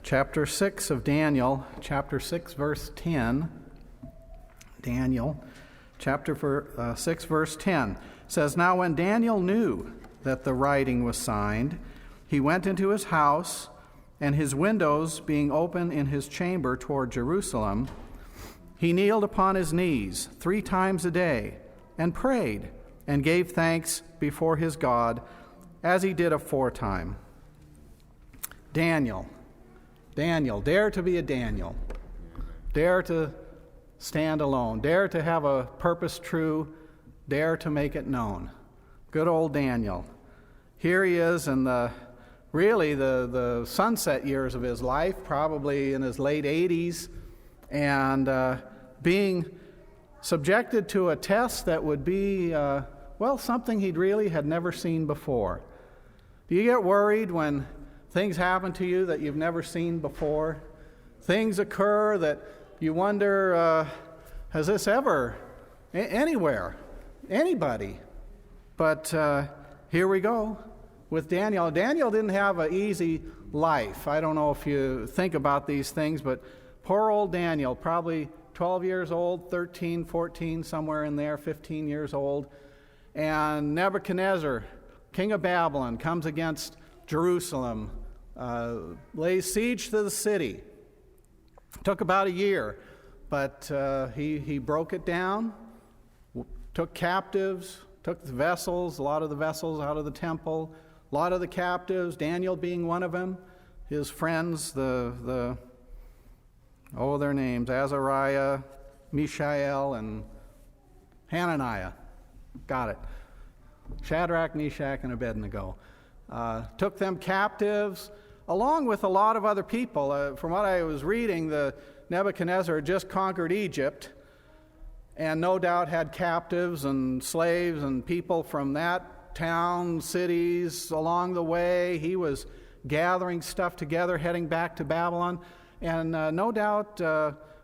chapter 6 of Daniel, chapter 6, verse 10. Daniel, chapter 6, verse 10 says, "Now when Daniel knew that the writing was signed, he went into his house, and his windows being open in his chamber toward Jerusalem, he kneeled upon his knees 3 times a day, and prayed, and gave thanks before his God, as he did aforetime." Daniel, dare to be a Daniel. Dare to stand alone. Dare to have a purpose true. Dare to make it known. Good old Daniel. Here he is in the sunset years of his life, probably in his late 80s, and being subjected to a test that would be, something he really had never seen before. Do you get worried when things happen to you that you've never seen before? Things occur that you wonder, has this ever, anywhere, anybody? But here we go with Daniel. Daniel didn't have an easy life. I don't know if you think about these things, but poor old Daniel, probably 12 years old, 13, 14, somewhere in there, 15 years old. And Nebuchadnezzar, king of Babylon, comes against Jerusalem, lays siege to the city. Took about a year, but he broke it down, took captives, took the vessels, a lot of the vessels out of the temple, a lot of the captives, Daniel being one of them, his friends, their names, Azariah, Mishael, and Hananiah. Got it. Shadrach, Meshach, and Abednego. Took them captives, along with a lot of other people. From what I was reading, the Nebuchadnezzar had just conquered Egypt, and no doubt had captives and slaves and people from that town, cities along the way. He was gathering stuff together, heading back to Babylon. And no doubt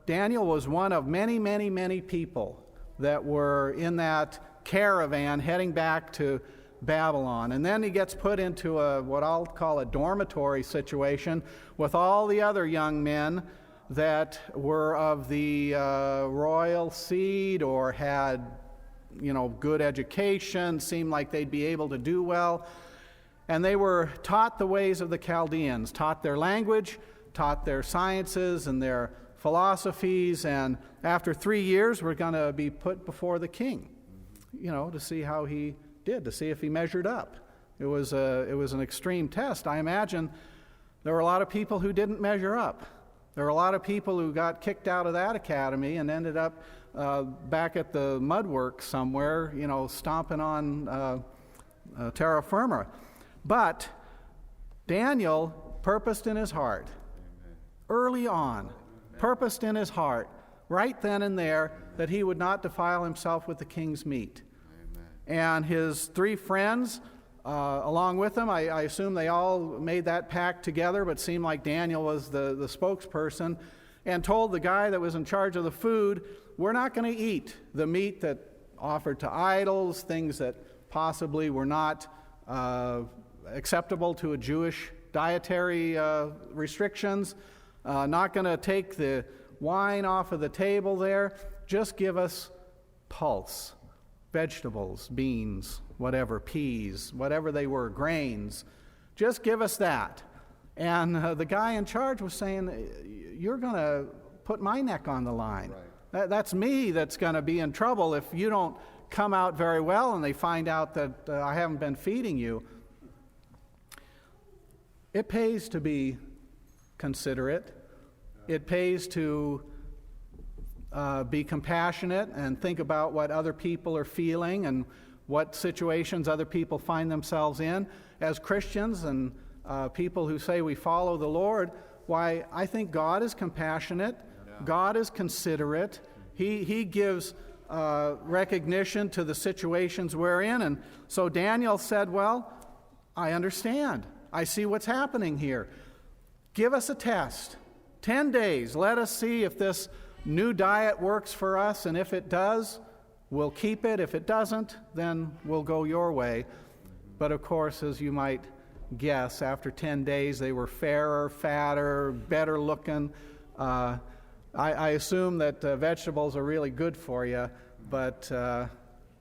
Daniel was one of many, many, many people that were in that caravan heading back to Babylon. And then he gets put into what I'll call a dormitory situation with all the other young men that were of the royal seed or had, good education, seemed like they'd be able to do well. And they were taught the ways of the Chaldeans, taught their language, taught their sciences and their philosophies, and after 3 years were going to be put before the king, to see how he did, to see if he measured up. It was an extreme test. I imagine there were a lot of people who didn't measure up. There were a lot of people who got kicked out of that academy and ended up back at the mudworks somewhere, stomping on terra firma. But Daniel purposed in his heart, early on, purposed in his heart, right then and there, that he would not defile himself with the king's meat. Amen. And his 3 friends, along with him, I assume they all made that pact together, but seemed like Daniel was the spokesperson, and told the guy that was in charge of the food, we're not going to eat the meat that offered to idols, things that possibly were not acceptable to a Jewish dietary restrictions, not going to take the wine off of the table there. Just give us pulse, vegetables, beans, whatever, peas, whatever they were, grains. Just give us that. And the guy in charge was saying, you're going to put my neck on the line. Right. That's me that's going to be in trouble if you don't come out very well and they find out that I haven't been feeding you. It pays to be considerate. It pays to be compassionate and think about what other people are feeling and what situations other people find themselves in. As Christians and people who say we follow the Lord, why, I think God is compassionate. God is considerate. He gives recognition to the situations we're in. And so Daniel said, well, I understand. I see what's happening here. Give us a test. 10 days. Let us see if this new diet works for us, and if it does, we'll keep it. If it doesn't, then we'll go your way. But of course, as you might guess. After 10 days, they were fairer, fatter, better looking. I assume that vegetables are really good for you, but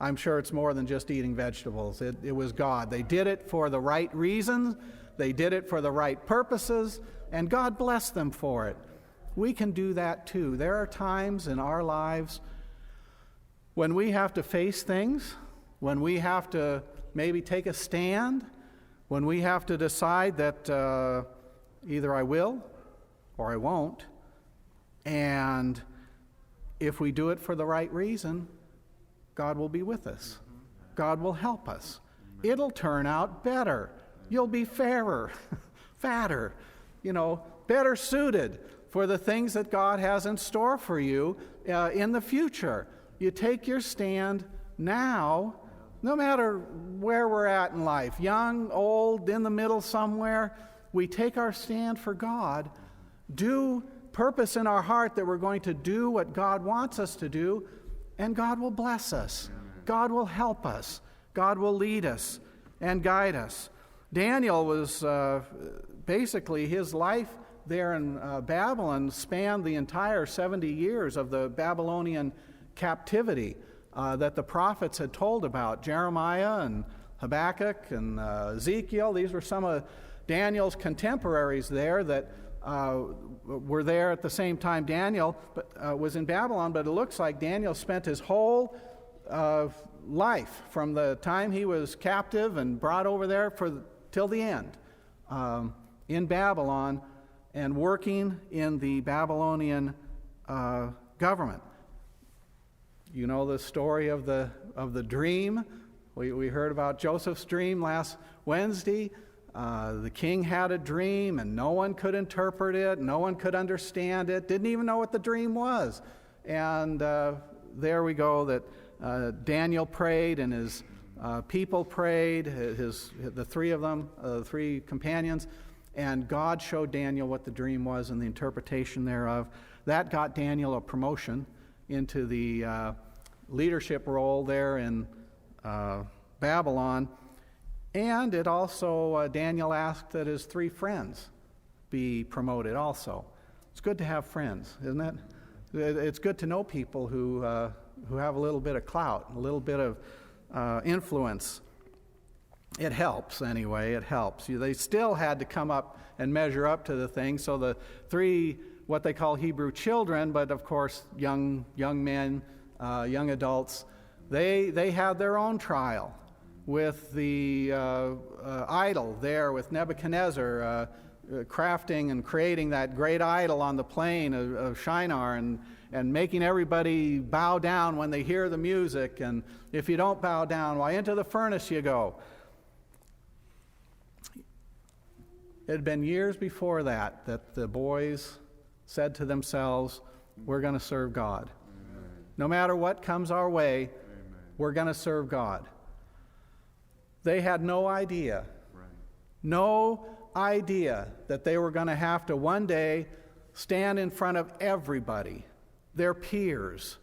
I'm sure it's more than just eating vegetables. It was God. They did it for the right reasons. They did it for the right purposes, and God blessed them for it. We can do that too. There are times in our lives when we have to face things, when we have to maybe take a stand, when we have to decide that either I will or I won't. And if we do it for the right reason, God will be with us. God will help us. It'll turn out better. You'll be fairer, fatter, better suited for the things that God has in store for you in the future. You take your stand now, no matter where we're at in life, young, old, in the middle somewhere, we take our stand for God, do purpose in our heart that we're going to do what God wants us to do, and God will bless us. God will help us. God will lead us and guide us. Daniel was basically, his life there in Babylon spanned the entire 70 years of the Babylonian captivity that the prophets had told about. Jeremiah and Habakkuk and Ezekiel, these were some of Daniel's contemporaries there that were there at the same time Daniel was in Babylon, but it looks like Daniel spent his whole life from the time he was captive and brought over there till the end in Babylon and working in the Babylonian government. You know the story of the dream. We heard about Joseph's dream last Wednesday. The king had a dream, and no one could interpret it. No one could understand it. Didn't even know what the dream was. And there we go. That Daniel prayed, and his people prayed. The three of them, the three companions, and God showed Daniel what the dream was and the interpretation thereof. That got Daniel a promotion into the leadership role there in Babylon. And it also, Daniel asked that his three friends be promoted also. It's good to have friends, isn't it? It's good to know people who have a little bit of clout, a little bit of influence. It helps anyway, it helps. They still had to come up and measure up to the thing, so the three, what they call Hebrew children, but of course young men, young adults, they had their own trial with the idol there with Nebuchadnezzar crafting and creating that great idol on the plain of Shinar and making everybody bow down when they hear the music. And if you don't bow down, why, into the furnace you go. It had been years before that the boys said to themselves, we're going to serve God. Amen. No matter what comes our way, amen, we're going to serve God. They had no idea, no idea that they were going to have to one day stand in front of everybody, their peers,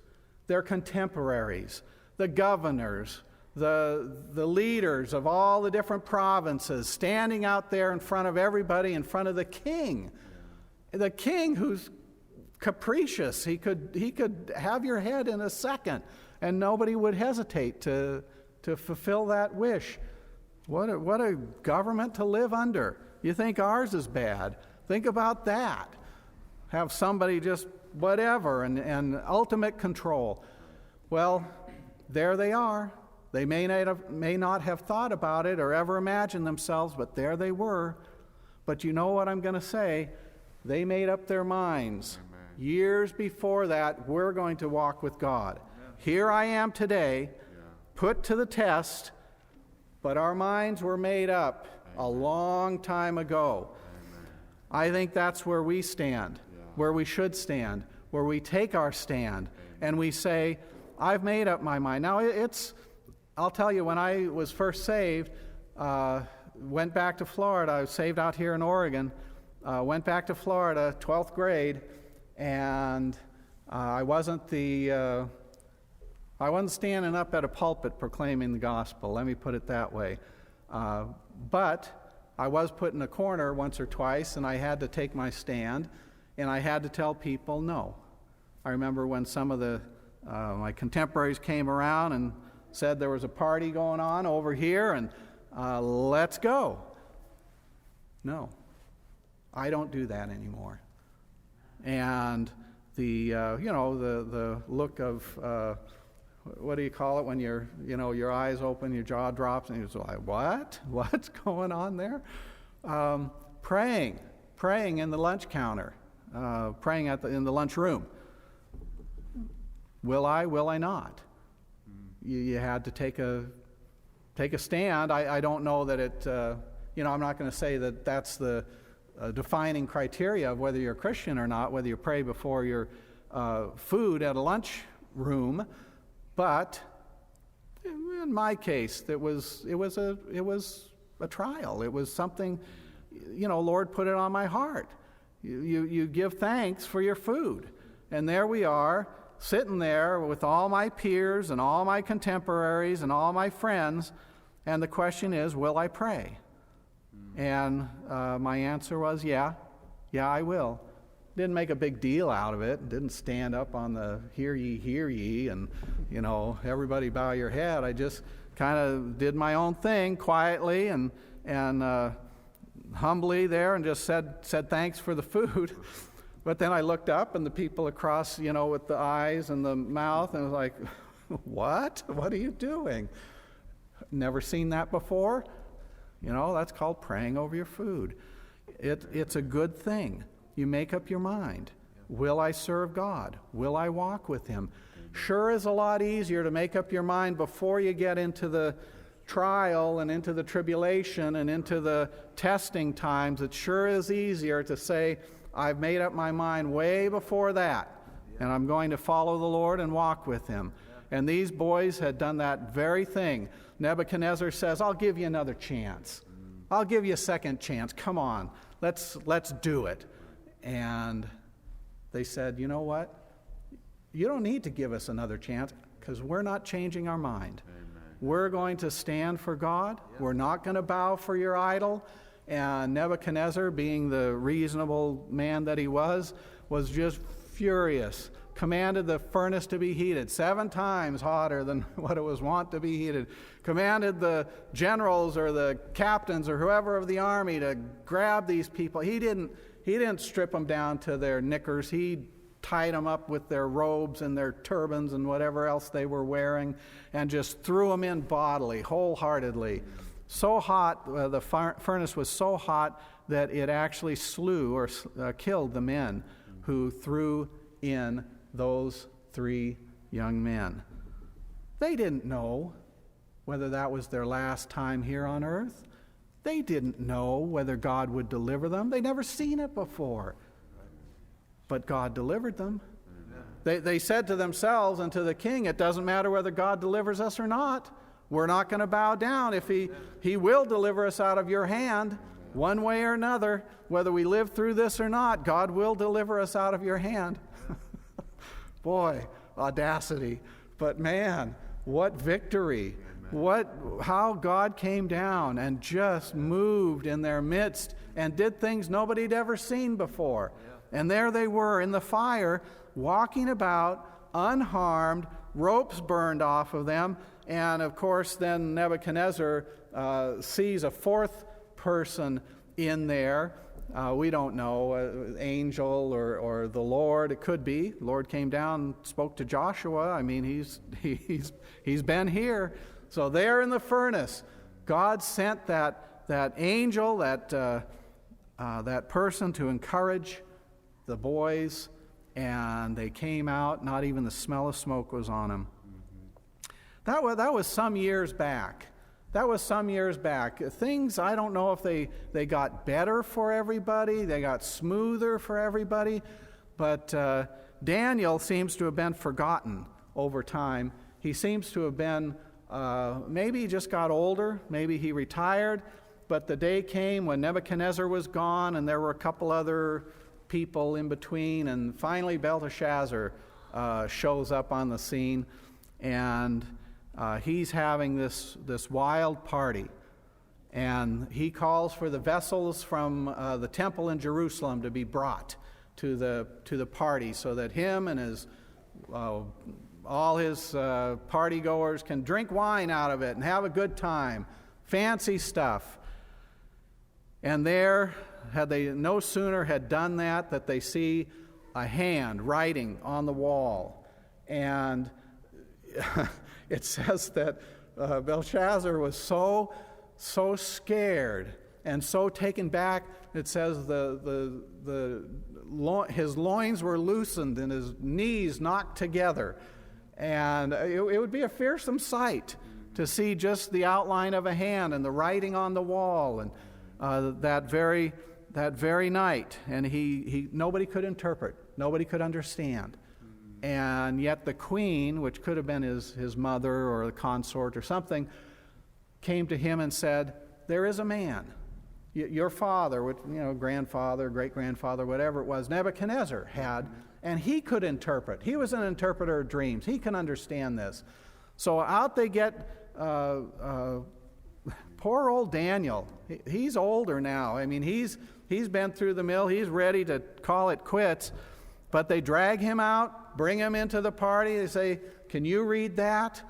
their contemporaries, the governors, the leaders of all the different provinces, standing out there in front of everybody, in front of the king. The king who's capricious. He could have your head in a second, and nobody would hesitate to fulfill that wish. What a government to live under. You think ours is bad. Think about that. Have somebody just whatever and ultimate control. Well, there they are. They may not have thought about it or ever imagined themselves, but there they were. But you know what I'm going to say? They made up their minds. Amen. Years before that, we're going to walk with God. Amen. Here I am today, put to the test, but our minds were made up a long time ago. Amen. I think that's where we stand, where we should stand, where we take our stand, and we say, I've made up my mind. Now, I'll tell you, when I was first saved, went back to Florida. I was saved out here in Oregon. Went back to Florida, 12th grade, and I wasn't standing up at a pulpit proclaiming the gospel. Let me put it that way. But I was put in a corner once or twice, and I had to take my stand, and I had to tell people no. I remember when some of my contemporaries came around and said there was a party going on over here, and let's go. No, I don't do that anymore. And the look of what do you call it when your eyes open, your jaw drops, and you're like, what? What's going on there? Praying in the lunch counter, praying in the lunchroom. Will I not? You had to take a stand. I don't know that it. I'm not going to say that that's the defining criteria of whether you're a Christian or not, whether you pray before your food at a lunch room. But in my case, it was a trial. It was something, Lord put it on my heart. You give thanks for your food. And there we are, sitting there with all my peers and all my contemporaries and all my friends, and the question is, will I pray? And my answer was, yeah, I will. Didn't make a big deal out of it. Didn't stand up on the hear ye, and, everybody bow your head. I just kind of did my own thing quietly and humbly there and just said thanks for the food. But then I looked up, and the people across, with the eyes and the mouth, and I was like, what? What are you doing? Never seen that before? That's called praying over your food. It's a good thing. You make up your mind. Will I serve God? Will I walk with Him? Sure is a lot easier to make up your mind before you get into the trial and into the tribulation and into the testing times. It sure is easier to say, I've made up my mind way before that, and I'm going to follow the Lord and walk with Him. And these boys had done that very thing. Nebuchadnezzar says, I'll give you another chance. I'll give you a second chance. Come on, let's do it. And they said, you know what? You don't need to give us another chance, because we're not changing our mind. Amen. We're going to stand for God. Yep. We're not going to bow for your idol. And Nebuchadnezzar, being the reasonable man that he was just furious. Commanded the furnace to be heated 7 times hotter than what it was wont to be heated. Commanded the generals or the captains or whoever of the army to grab these people. He didn't strip them down to their knickers. He tied them up with their robes and their turbans and whatever else they were wearing, and just threw them in bodily, wholeheartedly. So hot, the furnace was so hot that it actually slew or killed the men who threw in those 3 young men. They didn't know whether that was their last time here on earth. They didn't know whether God would deliver them. They'd never seen it before. But God delivered them. They said to themselves and to the king, it doesn't matter whether God delivers us or not. We're not going to bow down. If he will deliver us out of your hand, one way or another, whether we live through this or not, God will deliver us out of your hand. Boy, audacity. But man, what victory. How God came down and just moved in their midst and did things nobody'd ever seen before. Yeah. And there they were in the fire, walking about unharmed, ropes burned off of them. And of course, then Nebuchadnezzar sees a 4th person in there. We don't know, angel or the Lord. It could be. The Lord came down and spoke to Joshua. I mean, he's been here. So there in the furnace, God sent that angel, that person to encourage the boys, and they came out. Not even the smell of smoke was on them. That was some years back. Things, I don't know if they got better for everybody, they got smoother for everybody, but Daniel seems to have been forgotten over time. He seems to have been, maybe he just got older, maybe he retired, but the day came when Nebuchadnezzar was gone and there were a couple other people in between, and finally Belteshazzar shows up on the scene, and he's having this wild party. And he calls for the vessels from the temple in Jerusalem to be brought to the party, so that him and his all his party goers can drink wine out of it and have a good time. Fancy stuff. And there, had they no sooner had done that they see a hand writing on the wall. And it says that Belshazzar was so scared and so taken back. It says his loins were loosened and his knees knocked together. And it would be a fearsome sight to see just the outline of a hand and the writing on the wall. And that very night, and he nobody could interpret, nobody could understand. And yet the queen, which could have been his mother or the consort or something, came to him and said, "There is a man, your father, grandfather, great-grandfather, whatever it was, Nebuchadnezzar had, and he could interpret. He was an interpreter of dreams. He can understand this." So out they get poor old Daniel. He's older now. I mean, he's been through the mill. He's ready to call it quits. But they drag him out, bring him into the party. They say, "Can you read that?"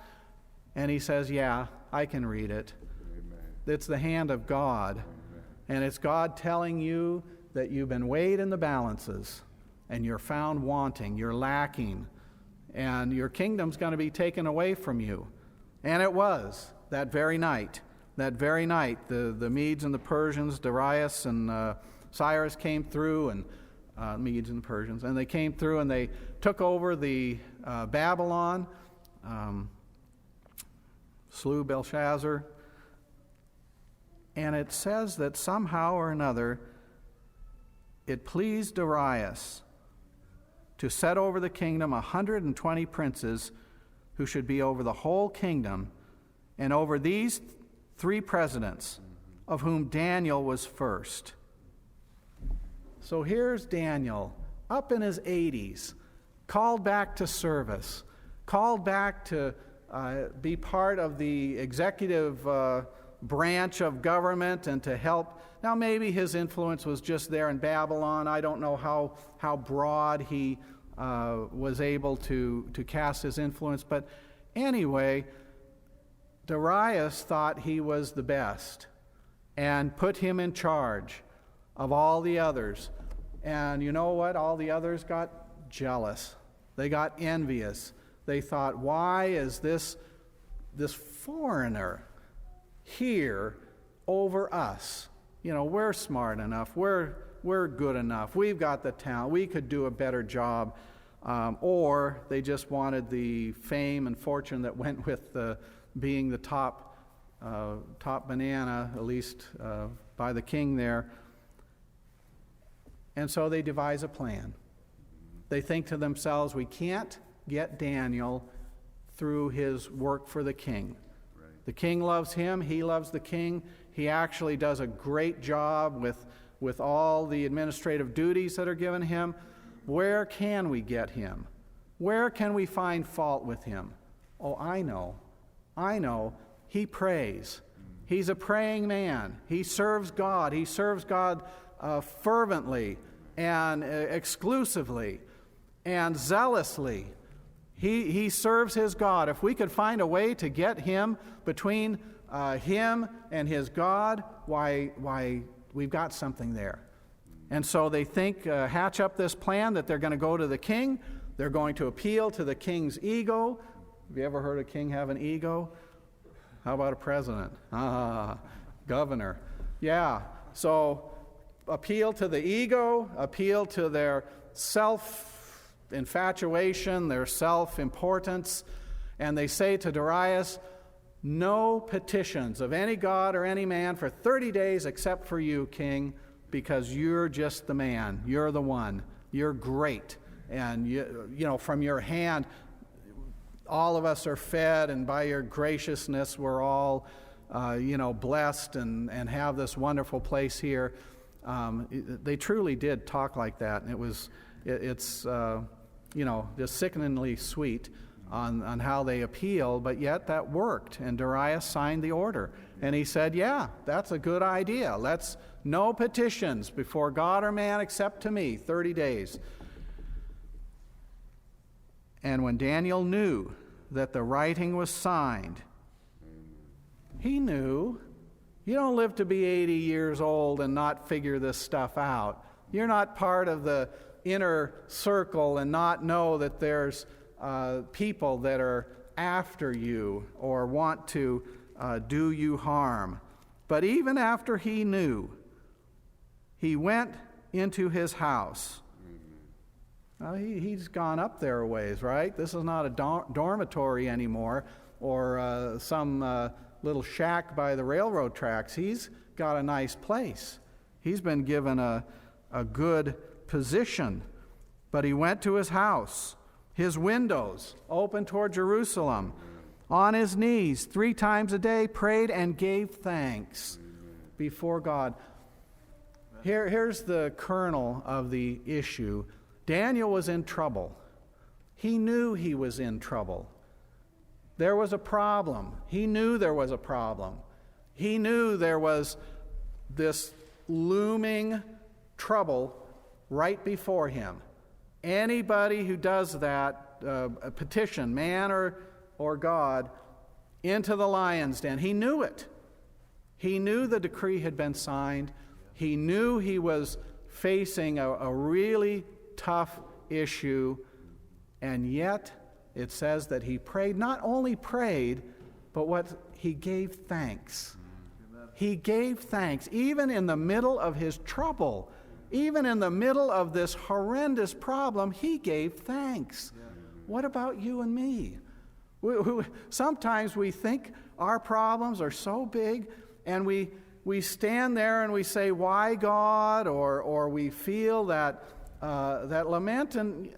And he says, "Yeah, I can read it." Amen. It's the hand of God. Amen. And it's God telling you that you've been weighed in the balances and you're found wanting, you're lacking, and your kingdom's going to be taken away from you. And it was that very night. That very night, the Medes and the Persians, Darius and Cyrus came through, and Medes and the Persians, and they came through and they took over the Babylon, slew Belshazzar. And it says that somehow or another it pleased Darius to set over the kingdom 120 princes who should be over the whole kingdom, and over these 3 presidents, of whom Daniel was first. So here's Daniel, up in his 80s, called back to service, called back to be part of the executive branch of government and to help. Now maybe his influence was just there in Babylon. I don't know how broad he was able to cast his influence. But anyway, Darius thought he was the best and put him in charge of all the others. And you know what? All the others got jealous. They got envious. They thought, why is this foreigner here over us? We're smart enough. We're good enough. We've got the talent. We could do a better job. Or they just wanted the fame and fortune that went with being the top banana, at least by the king there. And so they devise a plan. They think to themselves, we can't get Daniel through his work for the king. Right. The king loves him. He loves the king. He actually does a great job with all the administrative duties that are given him. Where can we get him? Where can we find fault with him? Oh, I know. He prays. He's a praying man. He serves God. He serves God fervently and exclusively and zealously. He serves his God. If we could find a way to get him between him and his God, why we've got something there. And so they hatch up this plan that they're going to go to the king. They're going to appeal to the king's ego. Have you ever heard a king have an ego? How about a president? Governor. Yeah. So appeal to the ego, appeal to their self-infatuation, their self-importance, and they say to Darius, no petitions of any god or any man for 30 days except for you, king, because you're just the man. You're the one. You're great. And, from your hand, all of us are fed, and by your graciousness, we're all, blessed and have this wonderful place here. They truly did talk like that, and it's just sickeningly sweet. on how they appeal, but yet that worked, and Darius signed the order. And he said, yeah, that's a good idea. No petitions before God or man except to me, 30 days. And when Daniel knew that the writing was signed, he knew. You don't live to be 80 years old and not figure this stuff out. You're not part of the inner circle and not know that there's people that are after you or want to do you harm. But even after he knew, he went into his house. He's gone up there a ways, right? This is not a dormitory anymore or some little shack by the railroad tracks. He's got a nice place. He's been given a good position. But he went to his house, his windows open toward Jerusalem, on his knees 3 times a day, prayed and gave thanks before God. Here's the kernel of the issue. Daniel was in trouble. He knew he was in trouble. There was a problem. He knew there was a problem. He knew there was this looming trouble right before him. Anybody who does that, a petition, man or God, into the lion's den, he knew it. He knew the decree had been signed. He knew he was facing a really tough issue, and yet it says that he prayed, not only prayed, but he gave thanks. He gave thanks, even in the middle of his trouble, even in the middle of this horrendous problem, he gave thanks. What about you and me? Sometimes we think our problems are so big, and we stand there and we say, why God? Or we feel that lament, and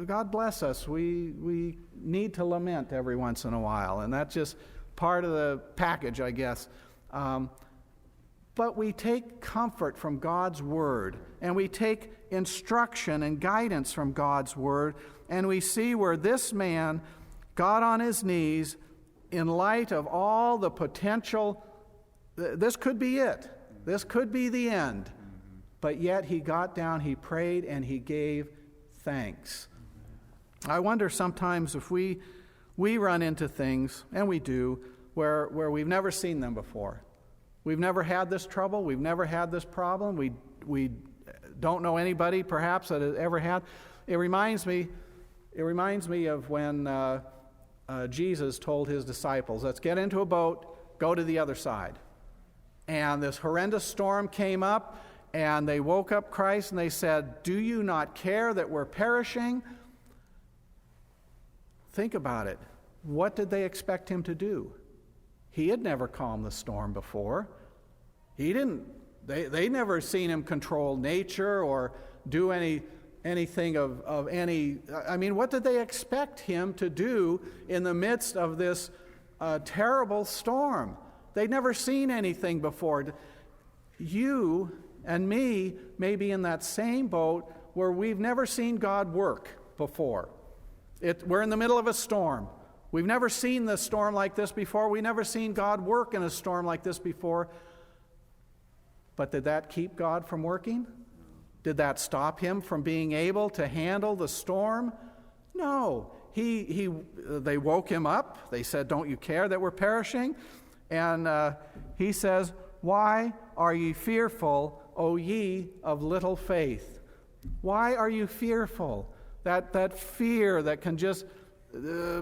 God bless us. We need to lament every once in a while, and that's just part of the package, I guess. But we take comfort from God's Word, and we take instruction and guidance from God's Word, and we see where this man got on his knees in light of all the potential. This could be it. This could be the end. But yet he got down, he prayed, and he gave thanks. I wonder sometimes if we run into things, and we do, where we've never seen them before. We've never had this trouble. We've never had this problem. We don't know anybody, perhaps, that has ever had. It reminds me of when Jesus told his disciples, let's get into a boat, go to the other side. And this horrendous storm came up, and they woke up Christ, and they said, do you not care that we're perishing? Think about it. What did they expect him to do? He had never calmed the storm before. They never seen him control nature or do anything of any. I mean, what did they expect him to do in the midst of this terrible storm? They'd never seen anything before. You and me may be in that same boat where we've never seen God work before. We're in the middle of a storm. We've never seen the storm like this before. We've never seen God work in a storm like this before. But did that keep God from working? Did that stop him from being able to handle the storm? No. They woke him up. They said, don't you care that we're perishing? And he says, why are ye fearful, O ye of little faith? Why are you fearful? That fear that can just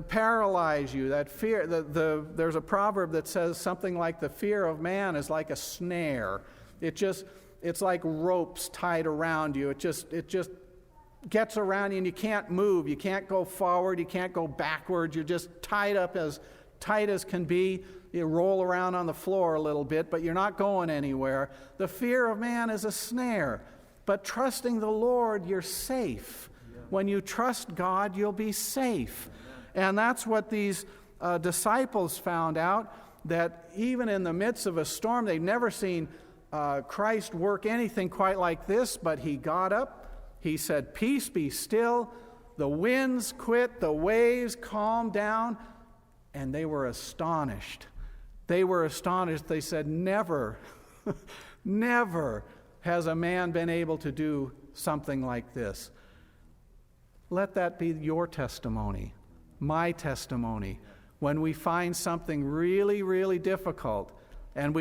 paralyze you, that fear. There's a proverb that says something like the fear of man is like a snare. It's like ropes tied around you. It just gets around you, and you can't move. You can't go forward. You can't go backwards. You're just tied up as tight as can be. You roll around on the floor a little bit, but you're not going anywhere. The fear of man is a snare. But trusting the Lord, you're safe. When you trust God, you'll be safe. And that's what these disciples found out, that even in the midst of a storm, they'd never seen Christ work anything quite like this, but he got up, he said, peace, be still. The winds quit, the waves calmed down, and they were astonished. They were astonished. They said, never, never has a man been able to do something like this. Let that be your testimony, my testimony. When we find something really, really difficult, and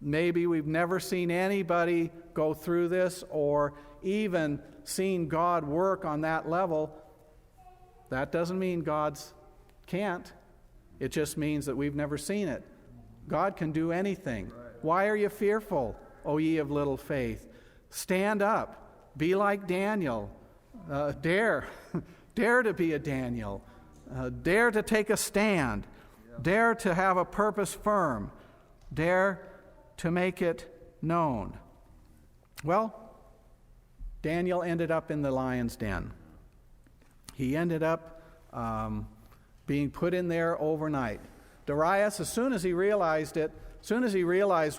maybe we've never seen anybody go through this or even seen God work on that level, that doesn't mean God can't. It just means that we've never seen it. God can do anything. Why are you fearful, O ye of little faith? Stand up. Be like Daniel. Dare to be a Daniel. Dare to take a stand. Dare to have a purpose firm. Dare to make it known. Well, Daniel ended up in the lion's den. He ended up being put in there overnight. Darius, as soon as he realized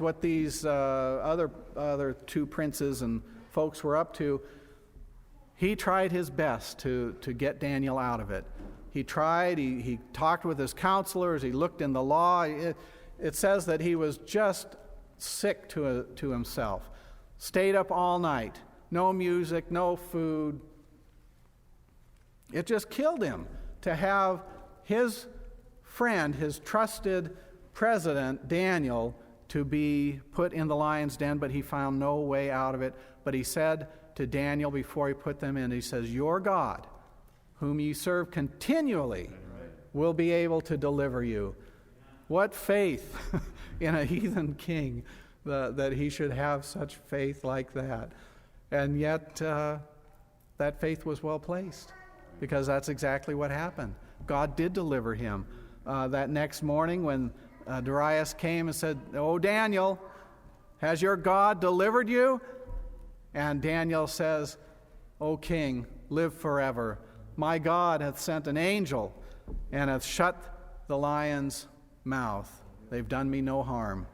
what these other two princes and folks were up to, he tried his best to get Daniel out of it. He tried, he talked with his counselors, he looked in the law. It says that he was just sick to himself. Stayed up all night. No music, no food. It just killed him to have his friend, his trusted president, Daniel, to be put in the lion's den, but he found no way out of it. But he said to Daniel before he put them in, he says, your God, whom ye serve continually, will be able to deliver you. What faith in a heathen king that he should have such faith like that. And yet, that faith was well placed, because that's exactly what happened. God did deliver him. That next morning when Darius came and said, "Oh, Daniel, has your God delivered you?" And Daniel says, "O king, live forever. My God hath sent an angel and hath shut the lion's mouth. They've done me no harm."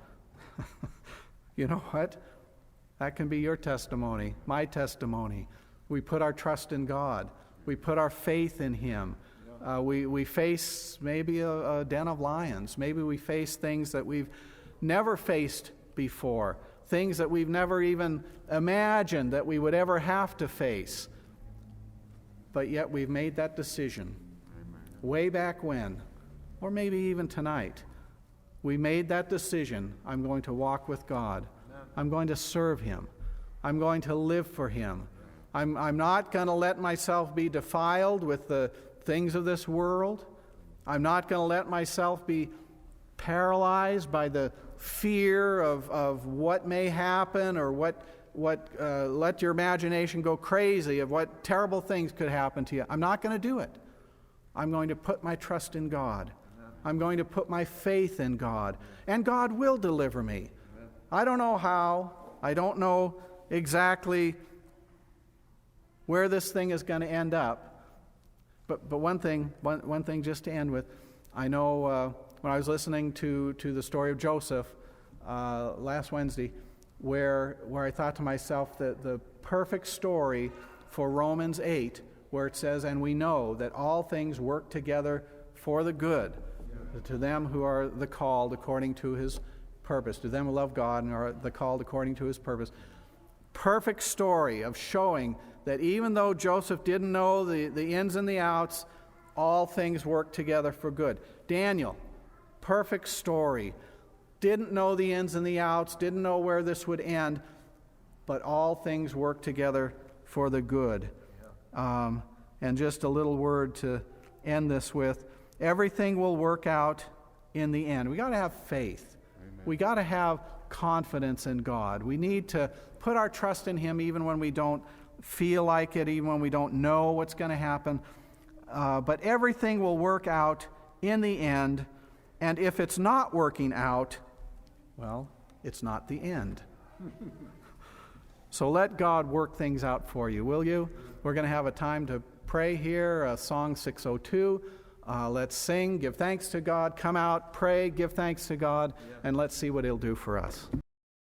You know what? That can be your testimony, my testimony. We put our trust in God. We put our faith in Him. We face maybe a den of lions. Maybe we face things that we've never faced before, things that we've never even imagined that we would ever have to face. But yet we've made that decision. Amen. Way back when, or maybe even tonight. We made that decision. I'm going to walk with God. I'm going to serve Him. I'm going to live for Him. I'm not going to let myself be defiled with the things of this world. I'm not going to let myself be paralyzed by the fear of what may happen, or let your imagination go crazy of what terrible things could happen to you. I'm not going to do it. I'm going to put my trust in God. I'm going to put my faith in God. And God will deliver me. I don't know how. I don't know exactly where this thing is going to end up. But one thing just to end with, I know when I was listening to the story of Joseph last Wednesday, where I thought to myself that the perfect story for Romans 8, where it says, "And we know that all things work together for the good, to them who are the called according to His purpose, to them who love God and are the called according to His purpose." Perfect story of showing that even though Joseph didn't know the ins and the outs, all things work together for good. Daniel, perfect story. Didn't know the ins and the outs, didn't know where this would end, but all things work together for the good. And just a little word to end this with. Everything will work out in the end. We got to have faith. Amen. We got to have confidence in God. We need to put our trust in Him even when we don't feel like it, even when we don't know what's going to happen. But everything will work out in the end. And if it's not working out, well, it's not the end. So let God work things out for you, will you? We're going to have a time to pray here, Song 602. Let's sing, give thanks to God, come out, pray, give thanks to God, and let's see what He'll do for us.